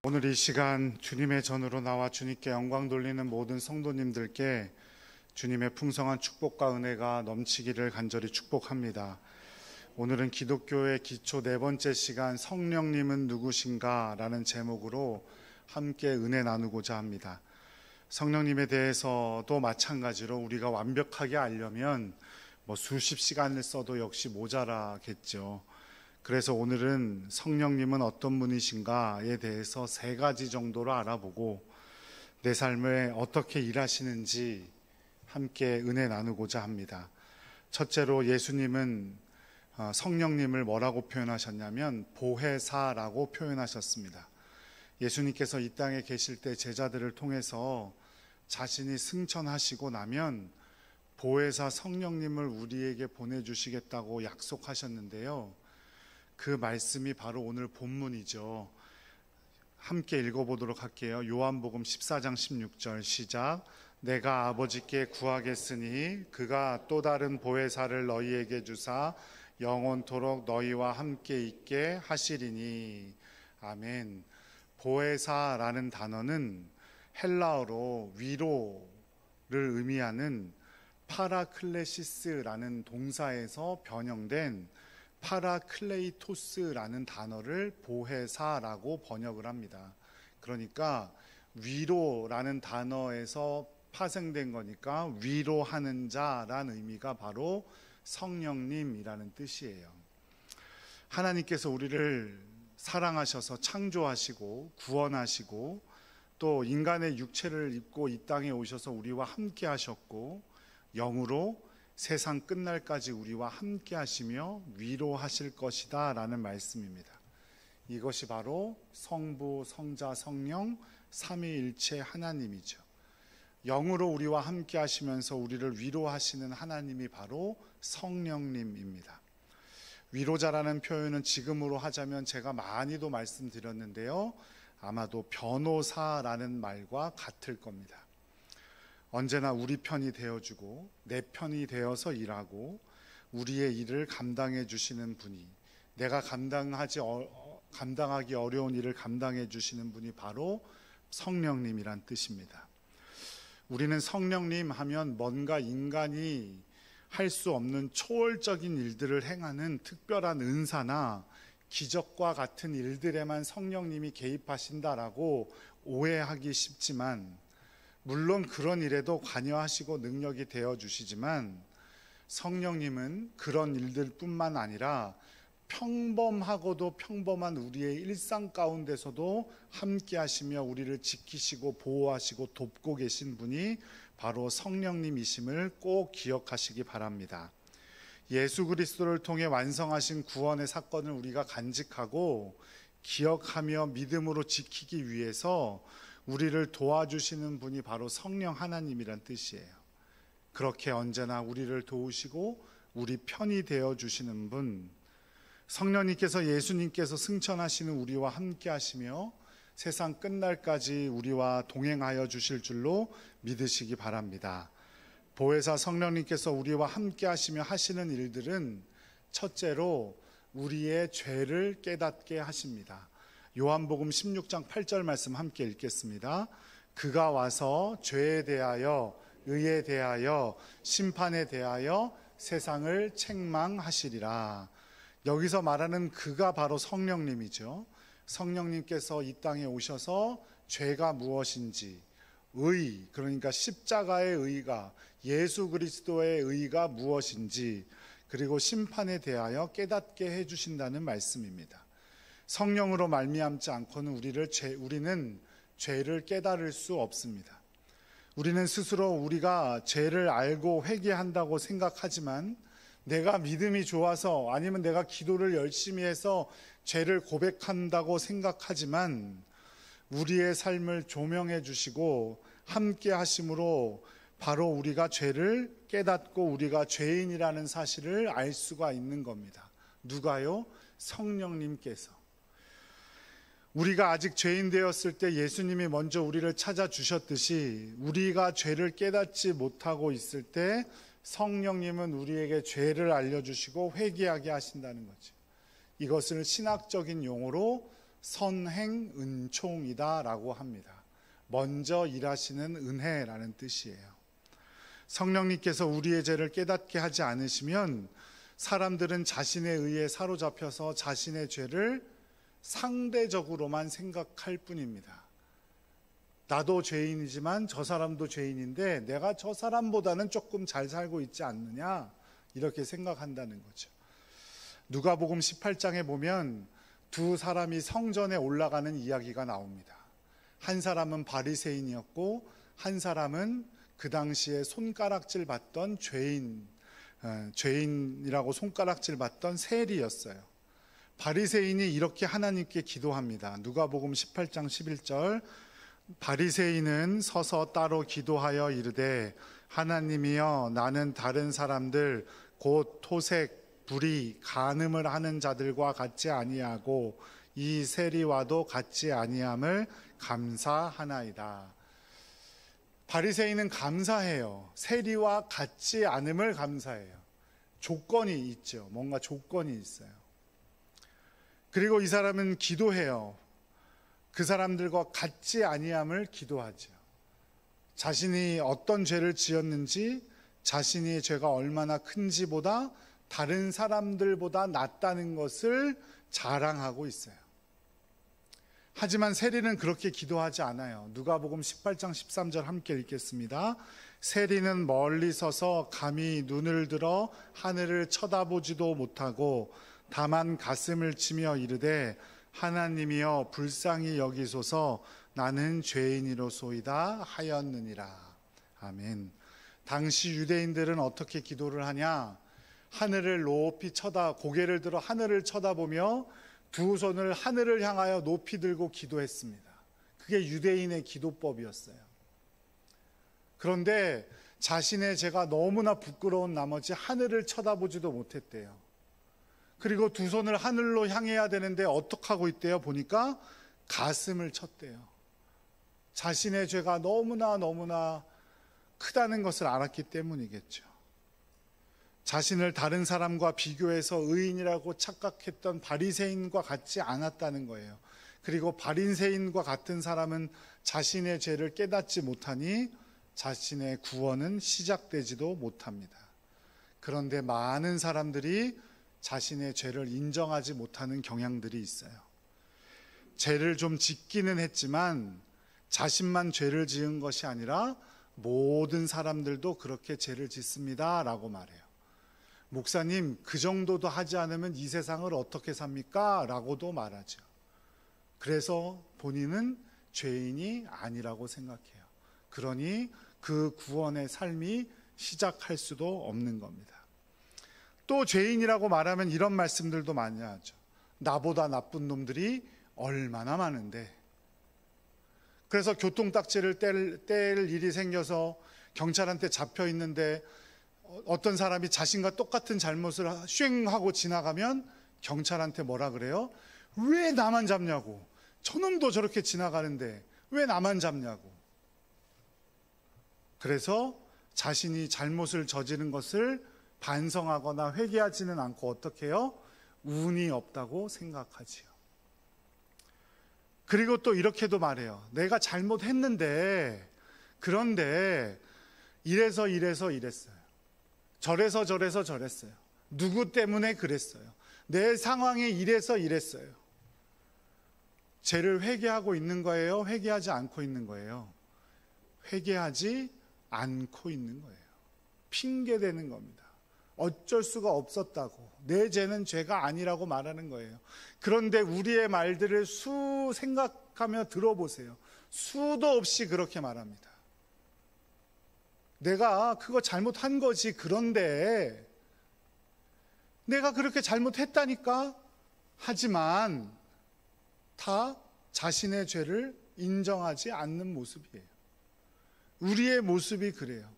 오늘 이 시간 주님의 전으로 나와 주님께 영광 돌리는 모든 성도님들께 주님의 풍성한 축복과 은혜가 넘치기를 간절히 축복합니다. 오늘은 기독교의 기초 네 번째 시간, 성령님은 누구신가? 라는 제목으로 함께 은혜 나누고자 합니다. 성령님에 대해서도 마찬가지로 우리가 완벽하게 알려면 수십 시간을 써도 역시 모자라겠죠. 그래서 오늘은 성령님은 어떤 분이신가에 대해서 세 가지 정도로 알아보고 내 삶에 어떻게 일하시는지 함께 은혜 나누고자 합니다. 첫째로 예수님은 성령님을 뭐라고 표현하셨냐면 보혜사라고 표현하셨습니다. 예수님께서 이 땅에 계실 때 제자들을 통해서 자신이 승천하시고 나면 보혜사 성령님을 우리에게 보내주시겠다고 약속하셨는데요. 그 말씀이 바로 오늘 본문이죠. 함께 읽어보도록 할게요. 요한복음 14장 16절 시작. 내가 아버지께 구하겠으니 그가 또 다른 보혜사를 너희에게 주사 영원토록 너희와 함께 있게 하시리니. 아멘. 보혜사라는 단어는 헬라어로 위로를 의미하는 파라클레시스라는 동사에서 변형된 파라클레이토스라는 단어를 보혜사라고 번역을 합니다. 그러니까 위로라는 단어에서 파생된 거니까 위로하는 자라는 의미가 바로 성령님이라는 뜻이에요. 하나님께서 우리를 사랑하셔서 창조하시고 구원하시고 또 인간의 육체를 입고 이 땅에 오셔서 우리와 함께 하셨고 영으로 세상 끝날까지 우리와 함께 하시며 위로하실 것이다 라는 말씀입니다. 이것이 바로 성부, 성자, 성령 삼위일체 하나님이죠. 영으로 우리와 함께 하시면서 우리를 위로하시는 하나님이 바로 성령님입니다. 위로자라는 표현은 지금으로 하자면 제가 많이도 말씀드렸는데요, 아마도 변호사라는 말과 같을 겁니다. 언제나 우리 편이 되어주고 내 편이 되어서 일하고 우리의 일을 감당해 주시는 분이, 내가 감당하기 어려운 일을 감당해 주시는 분이 바로 성령님이란 뜻입니다. 우리는 성령님 하면 뭔가 인간이 할 수 없는 초월적인 일들을 행하는 특별한 은사나 기적과 같은 일들에만 성령님이 개입하신다라고 오해하기 쉽지만, 물론 그런 일에도 관여하시고 능력이 되어주시지만 성령님은 그런 일들뿐만 아니라 평범하고도 평범한 우리의 일상 가운데서도 함께 하시며 우리를 지키시고 보호하시고 돕고 계신 분이 바로 성령님이심을 꼭 기억하시기 바랍니다. 예수 그리스도를 통해 완성하신 구원의 사건을 우리가 간직하고 기억하며 믿음으로 지키기 위해서 우리를 도와주시는 분이 바로 성령 하나님이란 뜻이에요. 그렇게 언제나 우리를 도우시고 우리 편이 되어주시는 분, 성령님께서 예수님께서 승천하시는 우리와 함께 하시며 세상 끝날까지 우리와 동행하여 주실 줄로 믿으시기 바랍니다. 보혜사 성령님께서 우리와 함께 하시며 하시는 일들은 첫째로 우리의 죄를 깨닫게 하십니다. 요한복음 16장 8절 말씀 함께 읽겠습니다. 그가 와서 죄에 대하여, 의에 대하여, 심판에 대하여 세상을 책망하시리라. 여기서 말하는 그가 바로 성령님이죠. 성령님께서 이 땅에 오셔서 죄가 무엇인지, 의, 그러니까 십자가의 의가, 예수 그리스도의 의가 무엇인지, 그리고 심판에 대하여 깨닫게 해주신다는 말씀입니다. 성령으로 말미암지 않고는 우리는 죄를 깨달을 수 없습니다. 우리는 스스로 우리가 죄를 알고 회개한다고 생각하지만, 내가 믿음이 좋아서 아니면 내가 기도를 열심히 해서 죄를 고백한다고 생각하지만, 우리의 삶을 조명해 주시고 함께 하심으로 바로 우리가 죄를 깨닫고 우리가 죄인이라는 사실을 알 수가 있는 겁니다. 누가요? 성령님께서. 우리가 아직 죄인 되었을 때 예수님이 먼저 우리를 찾아주셨듯이 우리가 죄를 깨닫지 못하고 있을 때 성령님은 우리에게 죄를 알려주시고 회개하게 하신다는 거죠. 이것을 신학적인 용어로 선행 은총이다라고 합니다. 먼저 일하시는 은혜라는 뜻이에요. 성령님께서 우리의 죄를 깨닫게 하지 않으시면 사람들은 자신에 의해 사로잡혀서 자신의 죄를 상대적으로만 생각할 뿐입니다. 나도 죄인이지만 저 사람도 죄인인데 내가 저 사람보다는 조금 잘 살고 있지 않느냐, 이렇게 생각한다는 거죠. 누가복음 18장에 보면 두 사람이 성전에 올라가는 이야기가 나옵니다. 한 사람은 바리새인이었고 한 사람은 그 당시에 손가락질 받던 죄인이라고 손가락질 받던 세리였어요. 바리새인이 이렇게 하나님께 기도합니다. 누가복음 18장 11절, 바리새인은 서서 따로 기도하여 이르되 하나님이여, 나는 다른 사람들 곧 토색, 불의, 간음을 하는 자들과 같지 아니하고 이 세리와도 같지 아니함을 감사하나이다. 바리새인은 감사해요. 세리와 같지 않음을 감사해요. 조건이 있죠. 뭔가 조건이 있어요. 그리고 이 사람은 기도해요. 그 사람들과 같지 아니함을 기도하죠. 자신이 어떤 죄를 지었는지, 자신의 죄가 얼마나 큰지보다 다른 사람들보다 낫다는 것을 자랑하고 있어요. 하지만 세리는 그렇게 기도하지 않아요. 누가복음 18장 13절 함께 읽겠습니다. 세리는 멀리 서서 감히 눈을 들어 하늘을 쳐다보지도 못하고 다만 가슴을 치며 이르되 하나님이여, 불쌍히 여기소서, 나는 죄인이로소이다 하였느니라. 아멘. 당시 유대인들은 어떻게 기도를 하냐? 하늘을 높이 고개를 들어 하늘을 쳐다보며 두 손을 하늘을 향하여 높이 들고 기도했습니다. 그게 유대인의 기도법이었어요. 그런데 자신의 죄가 너무나 부끄러운 나머지 하늘을 쳐다보지도 못했대요. 그리고 두 손을 하늘로 향해야 되는데 어떻게 하고 있대요? 보니까 가슴을 쳤대요. 자신의 죄가 너무나 크다는 것을 알았기 때문이겠죠. 자신을 다른 사람과 비교해서 의인이라고 착각했던 바리새인과 같지 않았다는 거예요. 그리고 바리새인과 같은 사람은 자신의 죄를 깨닫지 못하니 자신의 구원은 시작되지도 못합니다. 그런데 많은 사람들이 자신의 죄를 인정하지 못하는 경향들이 있어요. 죄를 좀 짓기는 했지만 자신만 죄를 지은 것이 아니라 모든 사람들도 그렇게 죄를 짓습니다 라고 말해요. 목사님, 그 정도도 하지 않으면 이 세상을 어떻게 삽니까? 라고도 말하죠. 그래서 본인은 죄인이 아니라고 생각해요. 그러니 그 구원의 삶이 시작할 수도 없는 겁니다. 또 죄인이라고 말하면 이런 말씀들도 많이 하죠. 나보다 나쁜 놈들이 얼마나 많은데. 그래서 교통딱지를 뗄 일이 생겨서 경찰한테 잡혀 있는데 어떤 사람이 자신과 똑같은 잘못을 쉥 하고 지나가면 경찰한테 뭐라 그래요? 왜 나만 잡냐고. 저놈도 저렇게 지나가는데 왜 나만 잡냐고. 그래서 자신이 잘못을 저지른 것을 반성하거나 회개하지는 않고 어떻게 해요? 운이 없다고 생각하지요. 그리고 또 이렇게도 말해요. 내가 잘못했는데, 그런데 이래서 이랬어요. 저래서 저랬어요. 누구 때문에 그랬어요. 내 상황이 이래서 이랬어요. 죄를 회개하고 있는 거예요? 회개하지 않고 있는 거예요? 회개하지 않고 있는 거예요. 핑계대는 겁니다. 어쩔 수가 없었다고, 내 죄는 죄가 아니라고 말하는 거예요. 그런데 우리의 말들을 생각하며 들어보세요. 수도 없이 그렇게 말합니다. 내가 그거 잘못한 거지. 그런데 내가 그렇게 잘못했다니까. 하지만 다 자신의 죄를 인정하지 않는 모습이에요. 우리의 모습이 그래요.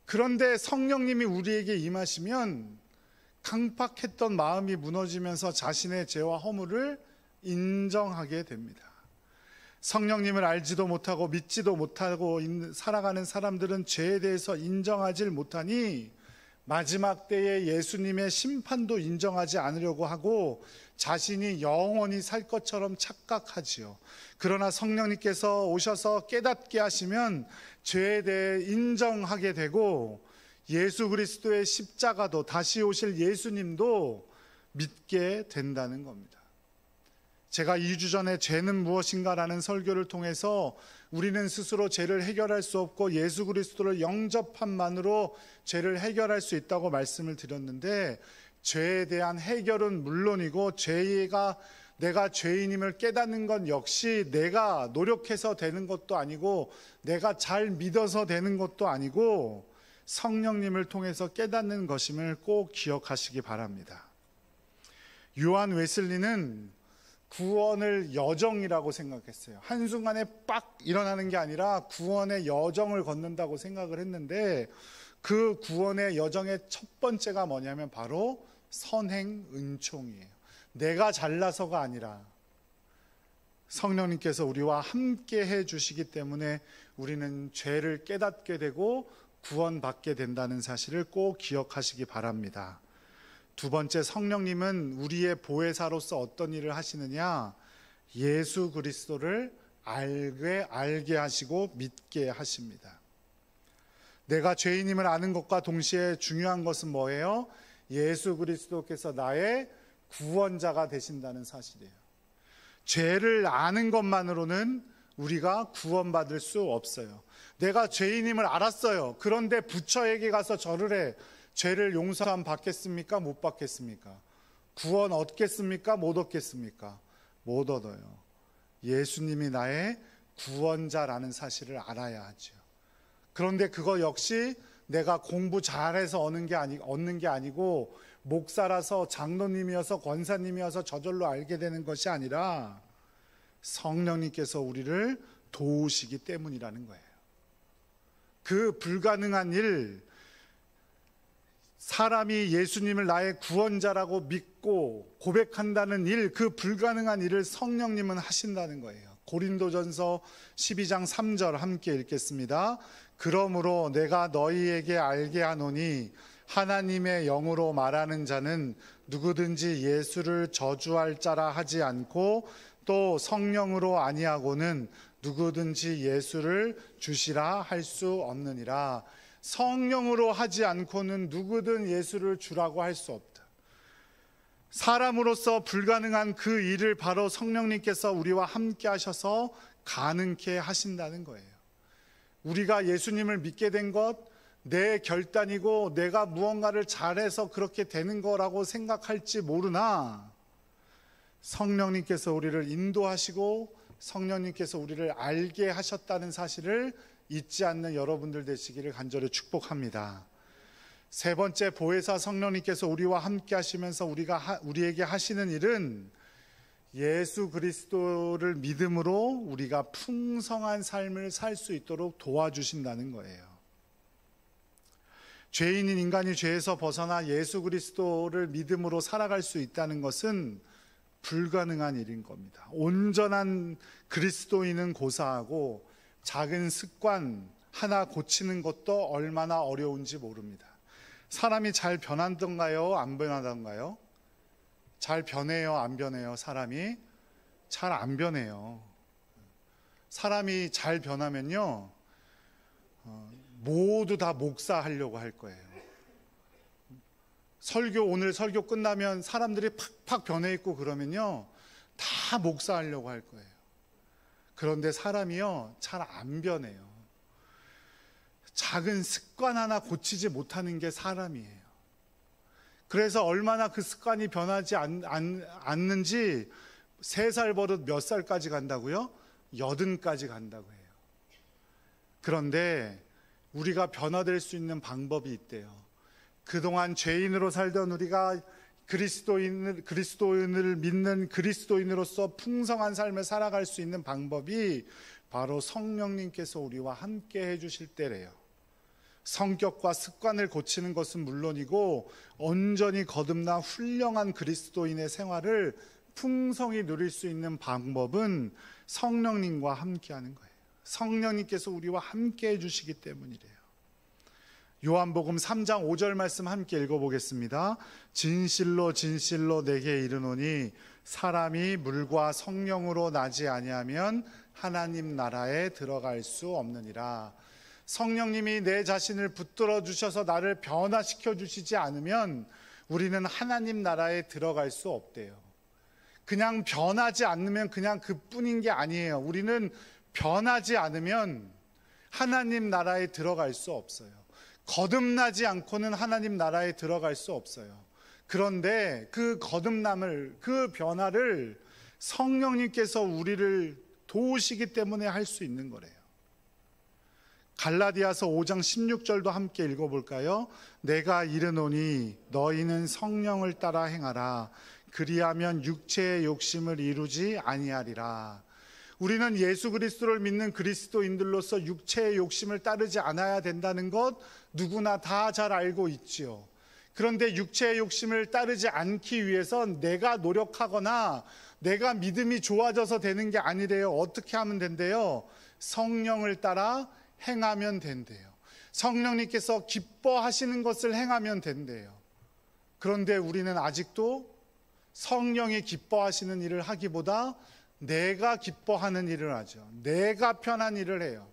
그런데 성령님이 우리에게 임하시면 강팍했던 마음이 무너지면서 자신의 죄와 허물을 인정하게 됩니다. 성령님을 알지도 못하고 믿지도 못하고 살아가는 사람들은 죄에 대해서 인정하지 못하니 마지막 때에 예수님의 심판도 인정하지 않으려고 하고 자신이 영원히 살 것처럼 착각하지요. 그러나 성령님께서 오셔서 깨닫게 하시면 죄에 대해 인정하게 되고 예수 그리스도의 십자가도, 다시 오실 예수님도 믿게 된다는 겁니다. 제가 2주 전에 죄는 무엇인가라는 설교를 통해서 우리는 스스로 죄를 해결할 수 없고 예수 그리스도를 영접함만으로 죄를 해결할 수 있다고 말씀을 드렸는데, 죄에 대한 해결은 물론이고 내가 죄인임을 깨닫는 것 역시 내가 노력해서 되는 것도 아니고 내가 잘 믿어서 되는 것도 아니고 성령님을 통해서 깨닫는 것임을 꼭 기억하시기 바랍니다. 요한 웨슬리는 구원을 여정이라고 생각했어요. 한순간에 빡 일어나는 게 아니라 구원의 여정을 걷는다고 생각을 했는데, 그 구원의 여정의 첫 번째가 뭐냐면 바로 선행 은총이에요. 내가 잘나서가 아니라 성령님께서 우리와 함께 해 주시기 때문에 우리는 죄를 깨닫게 되고 구원받게 된다는 사실을 꼭 기억하시기 바랍니다. 두 번째, 성령님은 우리의 보혜사로서 어떤 일을 하시느냐? 예수 그리스도를 알게 하시고 믿게 하십니다. 내가 죄인임을 아는 것과 동시에 중요한 것은 뭐예요? 예수 그리스도께서 나의 구원자가 되신다는 사실이에요. 죄를 아는 것만으로는 우리가 구원받을 수 없어요. 내가 죄인임을 알았어요. 그런데 부처에게 가서 절을 해. 죄를 용서함 받겠습니까? 못 받겠습니까? 구원 얻겠습니까? 못 얻겠습니까? 못 얻어요. 예수님이 나의 구원자라는 사실을 알아야 하죠. 그런데 그거 역시 내가 공부 잘해서 얻는 게 아니고 목사라서, 장로님이어서, 권사님이어서 저절로 알게 되는 것이 아니라 성령님께서 우리를 도우시기 때문이라는 거예요. 그 불가능한 일, 사람이 예수님을 나의 구원자라고 믿고 고백한다는 일, 그 불가능한 일을 성령님은 하신다는 거예요. 고린도전서 12장 3절 함께 읽겠습니다. 그러므로 내가 너희에게 알게 하노니 하나님의 영으로 말하는 자는 누구든지 예수를 저주할 자라 하지 않고 또 성령으로 아니하고는 누구든지 예수를 주시라 할 수 없느니라. 성령으로 하지 않고는 누구든 예수를 주라고 할 수 없다. 사람으로서 불가능한 그 일을 바로 성령님께서 우리와 함께 하셔서 가능케 하신다는 거예요. 우리가 예수님을 믿게 된 것, 내 결단이고 내가 무언가를 잘해서 그렇게 되는 거라고 생각할지 모르나 성령님께서 우리를 인도하시고 성령님께서 우리를 알게 하셨다는 사실을 잊지 않는 여러분들 되시기를 간절히 축복합니다. 세 번째, 보혜사 성령님께서 우리와 함께 하시면서 우리에게 하시는 일은 예수 그리스도를 믿음으로 우리가 풍성한 삶을 살 수 있도록 도와주신다는 거예요. 죄인인 인간이 죄에서 벗어나 예수 그리스도를 믿음으로 살아갈 수 있다는 것은 불가능한 일인 겁니다. 온전한 그리스도인은 고사하고 작은 습관 하나 고치는 것도 얼마나 어려운지 모릅니다. 사람이 잘 변하던가요? 안 변하던가요? 잘 변해요? 안 변해요? 사람이 잘 안 변해요. 사람이 잘 변하면요, 모두 다 목사하려고 할 거예요. 오늘 설교 끝나면 사람들이 팍팍 변해 있고 그러면요, 다 목사하려고 할 거예요. 그런데 사람이요, 잘 안 변해요. 작은 습관 하나 고치지 못하는 게 사람이에요. 그래서 얼마나 그 습관이 변하지 않는지 3살 버릇 몇 살까지 간다고요? 80까지 간다고 해요. 그런데 우리가 변화될 수 있는 방법이 있대요. 그동안 죄인으로 살던 우리가 그리스도인을 믿는 그리스도인으로서 풍성한 삶을 살아갈 수 있는 방법이 바로 성령님께서 우리와 함께 해주실 때래요. 성격과 습관을 고치는 것은 물론이고 온전히 거듭나 훌륭한 그리스도인의 생활을 풍성히 누릴 수 있는 방법은 성령님과 함께하는 거예요. 성령님께서 우리와 함께 해주시기 때문이래요. 요한복음 3장 5절 말씀 함께 읽어보겠습니다. 진실로 진실로 내게 이르노니 사람이 물과 성령으로 나지 아니하면 하나님 나라에 들어갈 수 없느니라. 성령님이 내 자신을 붙들어 주셔서 나를 변화시켜 주시지 않으면 우리는 하나님 나라에 들어갈 수 없대요. 그냥 변하지 않으면 그냥 그뿐인 게 아니에요. 우리는 변하지 않으면 하나님 나라에 들어갈 수 없어요. 거듭나지 않고는 하나님 나라에 들어갈 수 없어요. 그런데 그 거듭남을, 그 변화를 성령님께서 우리를 도우시기 때문에 할 수 있는 거래요. 갈라디아서 5장 16절도 함께 읽어볼까요? 내가 이르노니 너희는 성령을 따라 행하라. 그리하면 육체의 욕심을 이루지 아니하리라. 우리는 예수 그리스도를 믿는 그리스도인들로서 육체의 욕심을 따르지 않아야 된다는 것 누구나 다 잘 알고 있지요. 그런데 육체의 욕심을 따르지 않기 위해서 내가 노력하거나 내가 믿음이 좋아져서 되는 게 아니래요. 어떻게 하면 된대요? 성령을 따라 행하면 된대요. 성령님께서 기뻐하시는 것을 행하면 된대요. 그런데 우리는 아직도 성령이 기뻐하시는 일을 하기보다 내가 기뻐하는 일을 하죠. 내가 편한 일을 해요.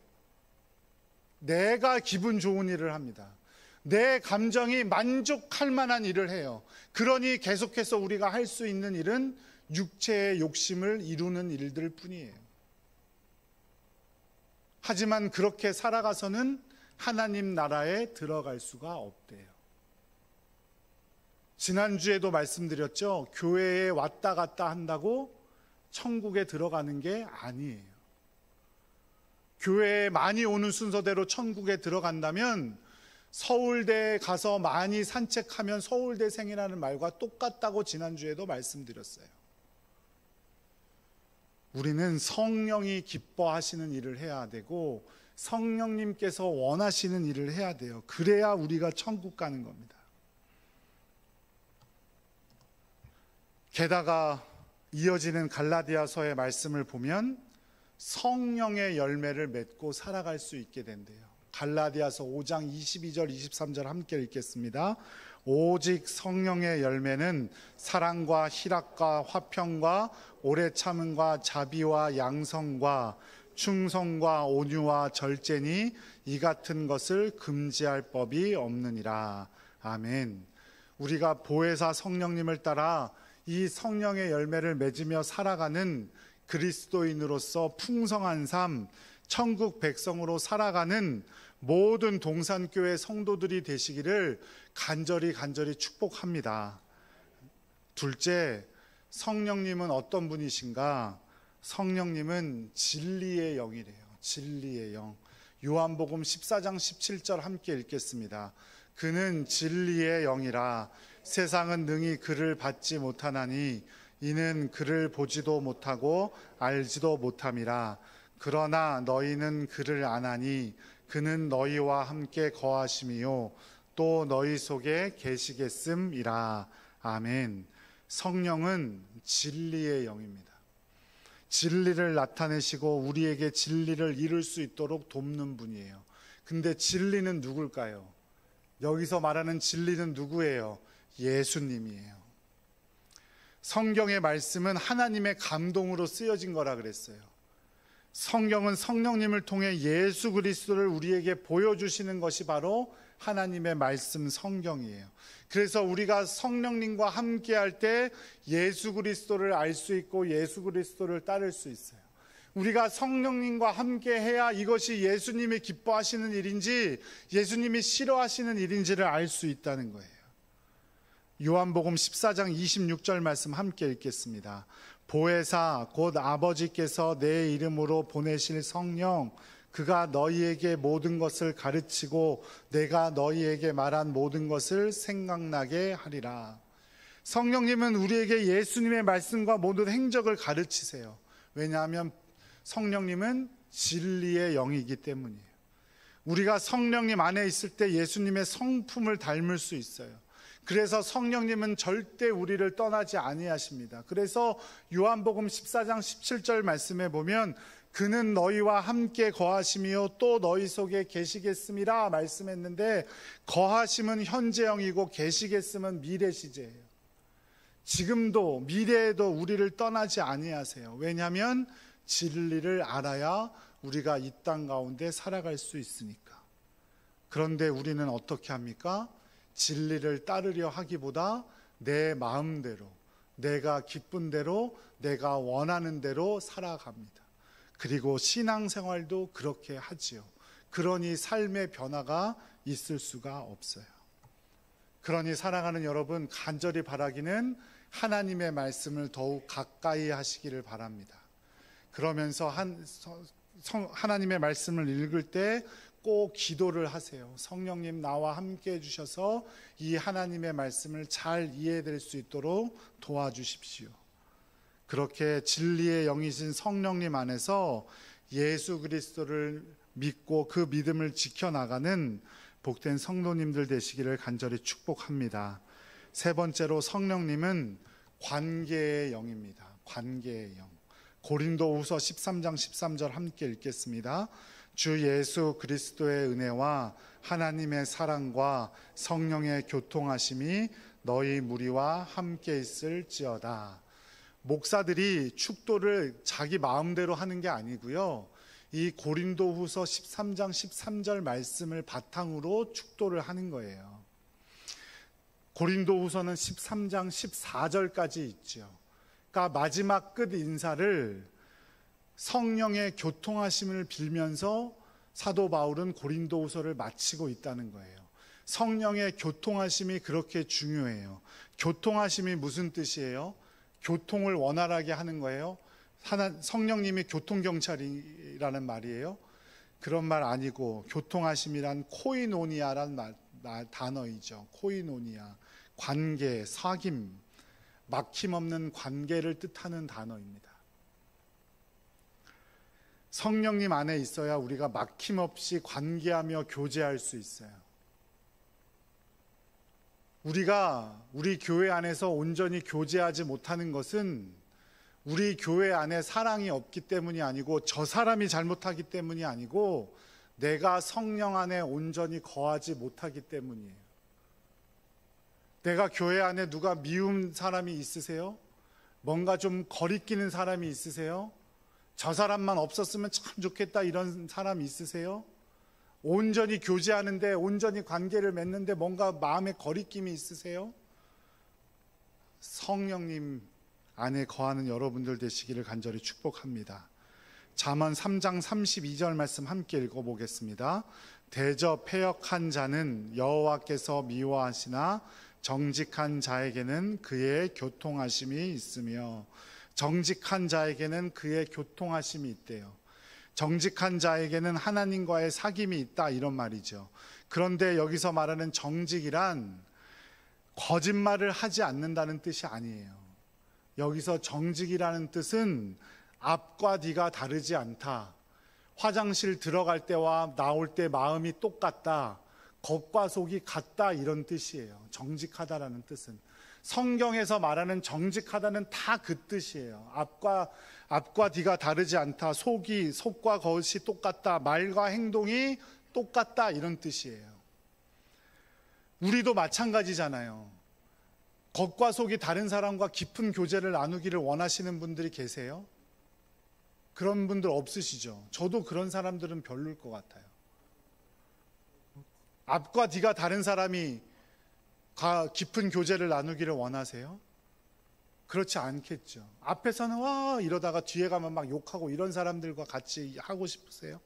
내가 기분 좋은 일을 합니다. 내 감정이 만족할 만한 일을 해요. 그러니 계속해서 우리가 할 수 있는 일은 육체의 욕심을 이루는 일들 뿐이에요. 하지만 그렇게 살아가서는 하나님 나라에 들어갈 수가 없대요. 지난주에도 말씀드렸죠. 교회에 왔다 갔다 한다고 천국에 들어가는 게 아니에요. 교회에 많이 오는 순서대로 천국에 들어간다면 서울대에 가서 많이 산책하면 서울대생이라는 말과 똑같다고 지난주에도 말씀드렸어요. 우리는 성령이 기뻐하시는 일을 해야 되고 성령님께서 원하시는 일을 해야 돼요. 그래야 우리가 천국 가는 겁니다. 게다가 이어지는 갈라디아서의 말씀을 보면 성령의 열매를 맺고 살아갈 수 있게 된대요. 갈라디아서 5장 22절 23절 함께 읽겠습니다. 오직 성령의 열매는 사랑과 희락과 화평과 오래 참음과 자비와 양성과 충성과 온유와 절제니 이 같은 것을 금지할 법이 없느니라. 아멘. 우리가 보혜사 성령님을 따라 이 성령의 열매를 맺으며 살아가는 그리스도인으로서 풍성한 삶, 천국 백성으로 살아가는 모든 동산교회 성도들이 되시기를 간절히 축복합니다. 둘째, 성령님은 어떤 분이신가? 성령님은 진리의 영이래요. 진리의 영. 요한복음 14장 17절 함께 읽겠습니다. 그는 진리의 영이라 세상은 능히 그를 받지 못하나니 이는 그를 보지도 못하고 알지도 못함이라. 그러나 너희는 그를 아나니 그는 너희와 함께 거하심이요 또 너희 속에 계시겠음이라. 아멘. 성령은 진리의 영입니다. 진리를 나타내시고 우리에게 진리를 이룰 수 있도록 돕는 분이에요. 근데 진리는 누굴까요? 여기서 말하는 진리는 누구예요? 예수님이에요. 성경의 말씀은 하나님의 감동으로 쓰여진 거라 그랬어요. 성경은 성령님을 통해 예수 그리스도를 우리에게 보여주시는 것이 바로 하나님의 말씀 성경이에요. 그래서 우리가 성령님과 함께할 때 예수 그리스도를 알 수 있고 예수 그리스도를 따를 수 있어요. 우리가 성령님과 함께해야 이것이 예수님이 기뻐하시는 일인지 예수님이 싫어하시는 일인지를 알 수 있다는 거예요. 요한복음 14장 26절 말씀 함께 읽겠습니다. 보혜사 곧 아버지께서 내 이름으로 보내실 성령 그가 너희에게 모든 것을 가르치고 내가 너희에게 말한 모든 것을 생각나게 하리라. 성령님은 우리에게 예수님의 말씀과 모든 행적을 가르치세요. 왜냐하면 성령님은 진리의 영이기 때문이에요. 우리가 성령님 안에 있을 때 예수님의 성품을 닮을 수 있어요. 그래서 성령님은 절대 우리를 떠나지 아니하십니다. 그래서 요한복음 14장 17절 말씀에 보면 그는 너희와 함께 거하시며 또 너희 속에 계시겠음이라 말씀했는데, 거하심은 현재형이고 계시겠음은 미래 시제예요. 지금도 미래에도 우리를 떠나지 아니하세요. 왜냐하면 진리를 알아야 우리가 이 땅 가운데 살아갈 수 있으니까. 그런데 우리는 어떻게 합니까? 진리를 따르려 하기보다 내 마음대로, 내가 기쁜 대로, 내가 원하는 대로 살아갑니다. 그리고 신앙생활도 그렇게 하지요. 그러니 삶의 변화가 있을 수가 없어요. 그러니 사랑하는 여러분, 간절히 바라기는 하나님의 말씀을 더욱 가까이 하시기를 바랍니다. 그러면서 하나님의 말씀을 읽을 때 꼭 기도를 하세요. 성령님 나와 함께 해주셔서 이 하나님의 말씀을 잘 이해될 수 있도록 도와주십시오. 그렇게 진리의 영이신 성령님 안에서 예수 그리스도를 믿고 그 믿음을 지켜나가는 복된 성도님들 되시기를 간절히 축복합니다. 세 번째로, 성령님은 관계의 영입니다. 관계의 영. 고린도후서 13장 13절 함께 읽겠습니다. 주 예수 그리스도의 은혜와 하나님의 사랑과 성령의 교통하심이 너희 무리와 함께 있을지어다. 목사들이 축도를 자기 마음대로 하는 게 아니고요, 이 고린도후서 13장 13절 말씀을 바탕으로 축도를 하는 거예요. 고린도후서는 13장 14절까지 있죠. 그러니까 마지막 끝 인사를 성령의 교통하심을 빌면서 사도 바울은 고린도후서를 마치고 있다는 거예요. 성령의 교통하심이 그렇게 중요해요. 교통하심이 무슨 뜻이에요? 교통을 원활하게 하는 거예요. 성령님이 교통경찰이라는 말이에요. 그런 말 아니고, 교통하심이란 코이노니아란 단어이죠. 코이노니아, 관계, 사귐, 막힘없는 관계를 뜻하는 단어입니다. 성령님 안에 있어야 우리가 막힘없이 관계하며 교제할 수 있어요. 우리가 우리 교회 안에서 온전히 교제하지 못하는 것은 우리 교회 안에 사랑이 없기 때문이 아니고, 저 사람이 잘못하기 때문이 아니고, 내가 성령 안에 온전히 거하지 못하기 때문이에요. 내가 교회 안에 누가 미운 사람이 있으세요? 뭔가 좀 거리끼는 사람이 있으세요? 저 사람만 없었으면 참 좋겠다 이런 사람이 있으세요? 온전히 교제하는데, 온전히 관계를 맺는데 뭔가 마음에 거리낌이 있으세요? 성령님 안에 거하는 여러분들 되시기를 간절히 축복합니다. 잠언 3장 32절 말씀 함께 읽어보겠습니다. 대저 패역한 자는 여호와께서 미워하시나 정직한 자에게는 그의 교통하심이 있으며, 정직한 자에게는 그의 교통하심이 있대요. 정직한 자에게는 하나님과의 사귐이 있다, 이런 말이죠. 그런데 여기서 말하는 정직이란 거짓말을 하지 않는다는 뜻이 아니에요. 여기서 정직이라는 뜻은 앞과 뒤가 다르지 않다, 화장실 들어갈 때와 나올 때 마음이 똑같다, 겉과 속이 같다, 이런 뜻이에요. 정직하다라는 뜻은. 성경에서 말하는 정직하다는 다 그 뜻이에요. 앞과 뒤가 다르지 않다, 속과 겉이 똑같다, 말과 행동이 똑같다, 이런 뜻이에요. 우리도 마찬가지잖아요. 겉과 속이 다른 사람과 깊은 교제를 나누기를 원하시는 분들이 계세요? 그런 분들 없으시죠? 저도 그런 사람들은 별로일 것 같아요. 앞과 뒤가 다른 사람이 깊은 교제를 나누기를 원하세요? 그렇지 않겠죠. 앞에서는 와 이러다가 뒤에 가면 막 욕하고 이런 사람들과 같이 하고 싶으세요?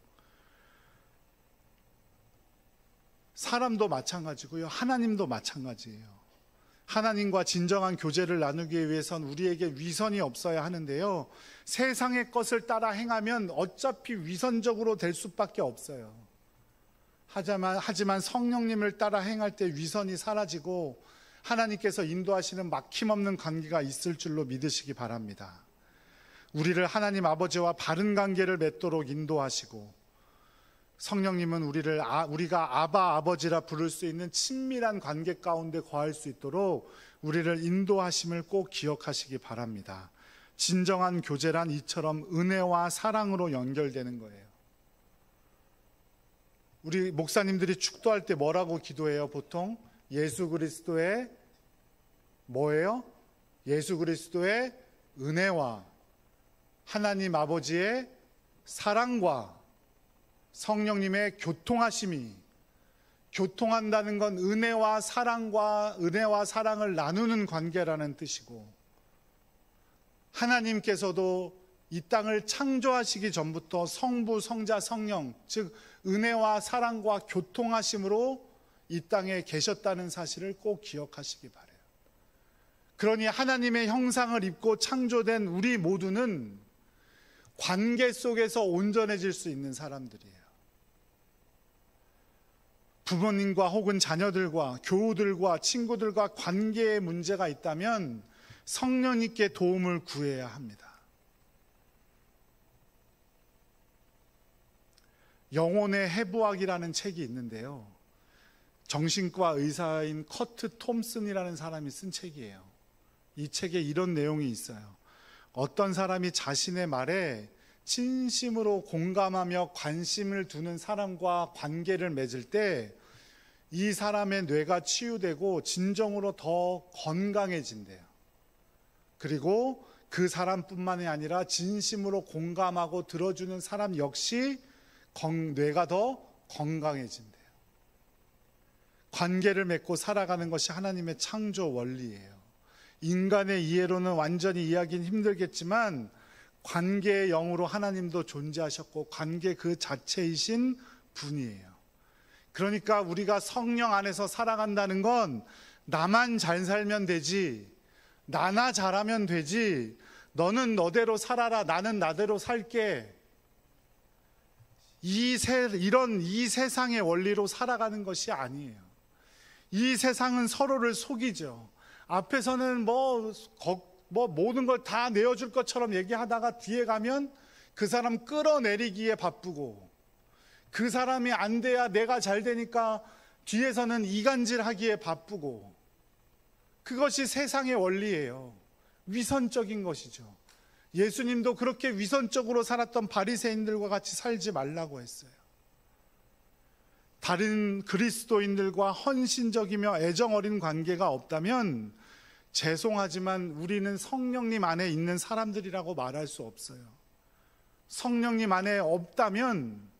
사람도 마찬가지고요, 하나님도 마찬가지예요. 하나님과 진정한 교제를 나누기 위해선 우리에게 위선이 없어야 하는데요, 세상의 것을 따라 행하면 어차피 위선적으로 될 수밖에 없어요. 하지만 성령님을 따라 행할 때 위선이 사라지고 하나님께서 인도하시는 막힘없는 관계가 있을 줄로 믿으시기 바랍니다. 우리를 하나님 아버지와 바른 관계를 맺도록 인도하시고, 성령님은 우리가 아바 아버지라 부를 수 있는 친밀한 관계 가운데 거할 수 있도록 우리를 인도하심을 꼭 기억하시기 바랍니다. 진정한 교제란 이처럼 은혜와 사랑으로 연결되는 거예요. 우리 목사님들이 축도할 때 뭐라고 기도해요? 보통 예수 그리스도의 뭐예요? 예수 그리스도의 은혜와 하나님 아버지의 사랑과 성령님의 교통하심이, 교통한다는 건 은혜와 사랑을 나누는 관계라는 뜻이고, 하나님께서도 이 땅을 창조하시기 전부터 성부, 성자, 성령, 즉 은혜와 사랑과 교통하심으로 이 땅에 계셨다는 사실을 꼭 기억하시기 바라요. 그러니 하나님의 형상을 입고 창조된 우리 모두는 관계 속에서 온전해질 수 있는 사람들이에요. 부모님과 혹은 자녀들과 교우들과 친구들과 관계에 문제가 있다면 성령님께 도움을 구해야 합니다. 영혼의 해부학이라는 책이 있는데요, 정신과 의사인 커트 톰슨이라는 사람이 쓴 책이에요. 이 책에 이런 내용이 있어요. 어떤 사람이 자신의 말에 진심으로 공감하며 관심을 두는 사람과 관계를 맺을 때 이 사람의 뇌가 치유되고 진정으로 더 건강해진대요. 그리고 그 사람뿐만이 아니라 진심으로 공감하고 들어주는 사람 역시 뇌가 더 건강해진대요. 관계를 맺고 살아가는 것이 하나님의 창조 원리예요. 인간의 이해로는 완전히 이해하기는 힘들겠지만 관계의 영으로 하나님도 존재하셨고 관계 그 자체이신 분이에요. 그러니까 우리가 성령 안에서 살아간다는 건 나만 잘 살면 되지, 나나 잘하면 되지, 너는 너대로 살아라, 나는 나대로 살게, 이 세상의 원리로 살아가는 것이 아니에요. 이 세상은 서로를 속이죠. 앞에서는 모든 걸 다 내어줄 것처럼 얘기하다가 뒤에 가면 그 사람 끌어내리기에 바쁘고, 그 사람이 안 돼야 내가 잘 되니까 뒤에서는 이간질하기에 바쁘고, 그것이 세상의 원리예요. 위선적인 것이죠. 예수님도 그렇게 위선적으로 살았던 바리새인들과 같이 살지 말라고 했어요. 다른 그리스도인들과 헌신적이며 애정어린 관계가 없다면 죄송하지만 우리는 성령님 안에 있는 사람들이라고 말할 수 없어요. 성령님 안에 없다면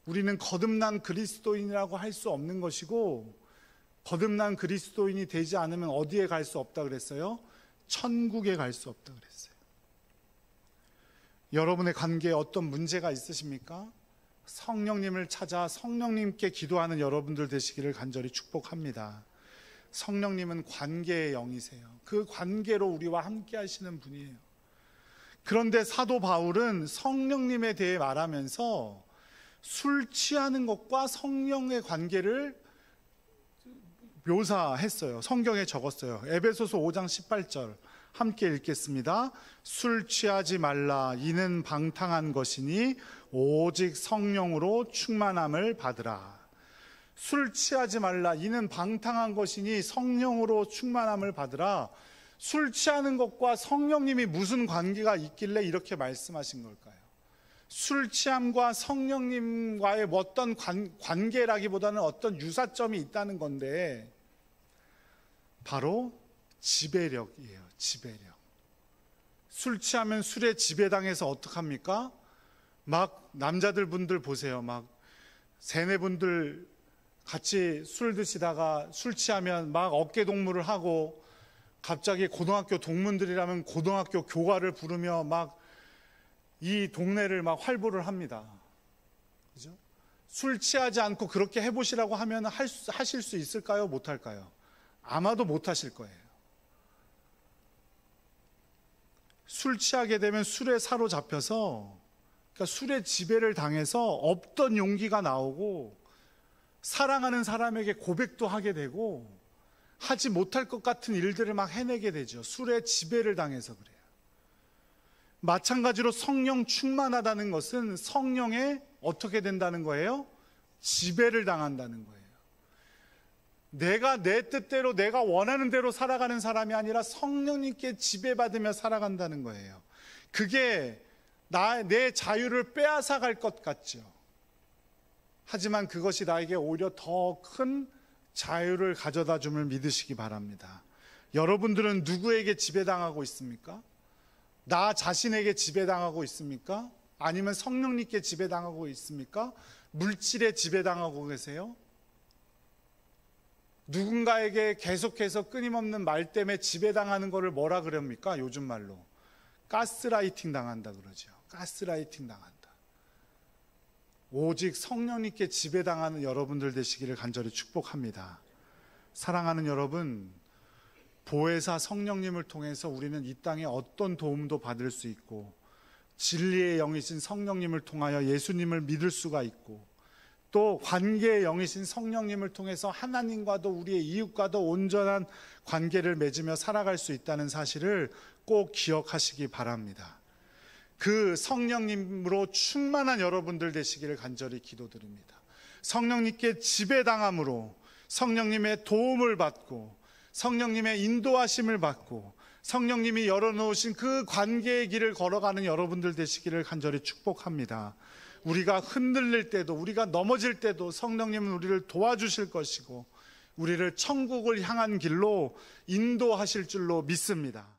우리는 거듭난 그리스도인이라고 할 수 없는 것이고, 거듭난 그리스도인이 되지 않으면 어디에 갈 수 없다 그랬어요? 천국에 갈 수 없다 그랬어요. 여러분의 관계에 어떤 문제가 있으십니까? 성령님을 찾아 성령님께 기도하는 여러분들 되시기를 간절히 축복합니다. 성령님은 관계의 영이세요. 그 관계로 우리와 함께 하시는 분이에요. 그런데 사도 바울은 성령님에 대해 말하면서 술 취하는 것과 성령의 관계를 묘사했어요. 성경에 적었어요. 에베소서 5장 18절 함께 읽겠습니다. 술 취하지 말라, 이는 방탕한 것이니 오직 성령으로 충만함을 받으라. 술 취하지 말라, 이는 방탕한 것이니 성령으로 충만함을 받으라. 술 취하는 것과 성령님이 무슨 관계가 있길래 이렇게 말씀하신 걸까요? 술 취함과 성령님과의 어떤 관계라기보다는 어떤 유사점이 있다는 건데, 바로 지배력이에요. 지배력. 술 취하면 술에 지배당해서 어떡합니까? 막 남자들 분들 보세요. 막 세네 분들 같이 술 드시다가 술 취하면 막 어깨 동무를 하고, 갑자기 고등학교 동문들이라면 고등학교 교가를 부르며 막 이 동네를 막 활보를 합니다. 그죠? 술 취하지 않고 그렇게 해보시라고 하면 하실 수 있을까요? 못할까요? 아마도 못하실 거예요. 술 취하게 되면 술에 사로잡혀서, 그러니까 술의 지배를 당해서 없던 용기가 나오고, 사랑하는 사람에게 고백도 하게 되고, 하지 못할 것 같은 일들을 막 해내게 되죠. 술의 지배를 당해서 그래요. 마찬가지로 성령 충만하다는 것은 성령에 어떻게 된다는 거예요? 지배를 당한다는 거예요. 내가 내 뜻대로, 내가 원하는 대로 살아가는 사람이 아니라 성령님께 지배받으며 살아간다는 거예요. 그게 내 자유를 빼앗아 갈 것 같죠. 하지만 그것이 나에게 오히려 더 큰 자유를 가져다 줌을 믿으시기 바랍니다. 여러분들은 누구에게 지배당하고 있습니까? 나 자신에게 지배당하고 있습니까? 아니면 성령님께 지배당하고 있습니까? 물질에 지배당하고 계세요? 누군가에게 계속해서 끊임없는 말 때문에 지배당하는 것을 뭐라 그럽니까? 요즘 말로 가스라이팅 당한다 그러죠. 가스라이팅 당한다. 오직 성령님께 지배당하는 여러분들 되시기를 간절히 축복합니다. 사랑하는 여러분, 보혜사 성령님을 통해서 우리는 이 땅에 어떤 도움도 받을 수 있고, 진리의 영이신 성령님을 통하여 예수님을 믿을 수가 있고, 또 관계의 영이신 성령님을 통해서 하나님과도 우리의 이웃과도 온전한 관계를 맺으며 살아갈 수 있다는 사실을 꼭 기억하시기 바랍니다. 그 성령님으로 충만한 여러분들 되시기를 간절히 기도드립니다. 성령님께 지배당함으로 성령님의 도움을 받고 성령님의 인도하심을 받고 성령님이 열어놓으신 그 관계의 길을 걸어가는 여러분들 되시기를 간절히 축복합니다. 우리가 흔들릴 때도, 우리가 넘어질 때도 성령님은 우리를 도와주실 것이고 우리를 천국을 향한 길로 인도하실 줄로 믿습니다.